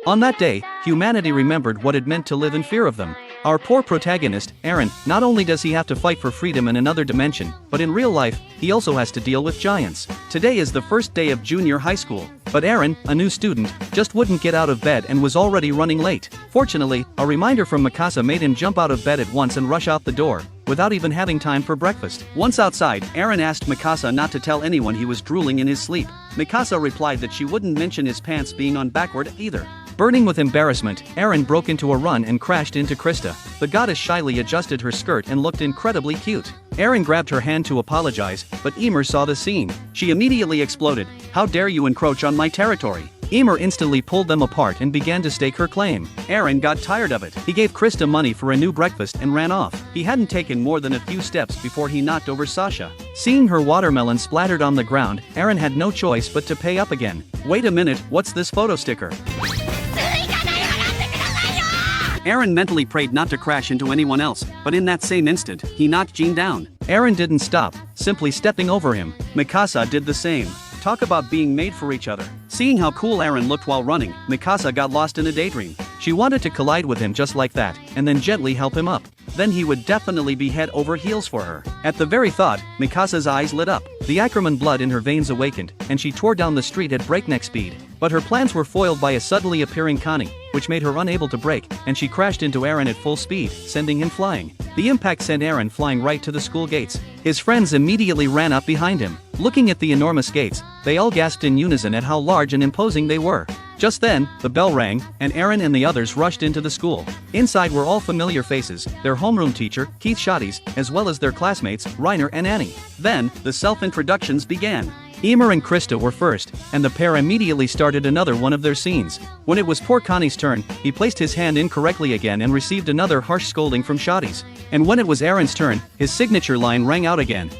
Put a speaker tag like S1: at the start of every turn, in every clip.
S1: On that day, humanity remembered what it meant to live in fear of them. Our poor protagonist, Eren, not only does he have to fight for freedom in another dimension, but in real life, he also has to deal with giants. Today is the first day of junior high school, but Eren, a new student, just wouldn't get out of bed and was already running late. Fortunately, a reminder from Mikasa made him jump out of bed at once and rush out the door, without even having time for breakfast. Once outside, Eren asked Mikasa not to tell anyone he was drooling in his sleep. Mikasa replied that she wouldn't mention his pants being on backward either. Burning with embarrassment, Eren broke into a run and crashed into Krista. The goddess shyly adjusted her skirt and looked incredibly cute. Eren grabbed her hand to apologize, but Ymir saw the scene. She immediately exploded. "How dare you encroach on my territory?" Ymir instantly pulled them apart and began to stake her claim. Eren got tired of it. He gave Krista money for a new breakfast and ran off. He hadn't taken more than a few steps before he knocked over Sasha. Seeing her watermelon splattered on the ground, Eren had no choice but to pay up again. "Wait a minute, what's this photo sticker?" Eren mentally prayed not to crash into anyone else, but in that same instant, he knocked Jean down. Eren didn't stop, simply stepping over him. Mikasa did the same. Talk about being made for each other. Seeing how cool Eren looked while running, Mikasa got lost in a daydream. She wanted to collide with him just like that, and then gently help him up. Then he would definitely be head over heels for her. At the very thought, Mikasa's eyes lit up. The Ackerman blood in her veins awakened, and she tore down the street at breakneck speed. But her plans were foiled by a suddenly appearing Connie, which made her unable to brake, and she crashed into Eren at full speed, sending him flying. The impact sent Eren flying right to the school gates. His friends immediately ran up behind him. Looking at the enormous gates, they all gasped in unison at how large and imposing they were. Just then, the bell rang, and Eren and the others rushed into the school. Inside were all familiar faces, their homeroom teacher, Keith Shotties, as well as their classmates, Reiner and Annie. Then, the self-introductions began. Ymir and Krista were first, and the pair immediately started another one of their scenes. When it was poor Connie's turn, he placed his hand incorrectly again and received another harsh scolding from Shotties. And when it was Eren's turn, his signature line rang out again.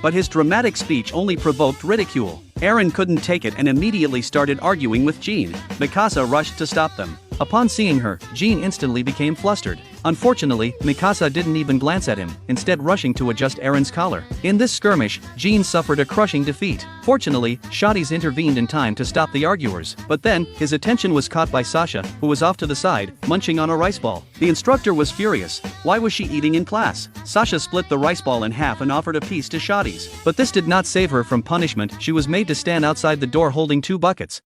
S1: But his dramatic speech only provoked ridicule. Eren couldn't take it and immediately started arguing with Jean. Mikasa rushed to stop them. Upon seeing her, Jean instantly became flustered. Unfortunately, Mikasa didn't even glance at him, instead rushing to adjust Eren's collar. In this skirmish, Jean suffered a crushing defeat. Fortunately, Shotties intervened in time to stop the arguers, but then, his attention was caught by Sasha, who was off to the side, munching on a rice ball. The instructor was furious. Why was she eating in class? Sasha split the rice ball in half and offered a piece to Shotties. But this did not save her from punishment. She was made to stand outside the door holding 2 buckets.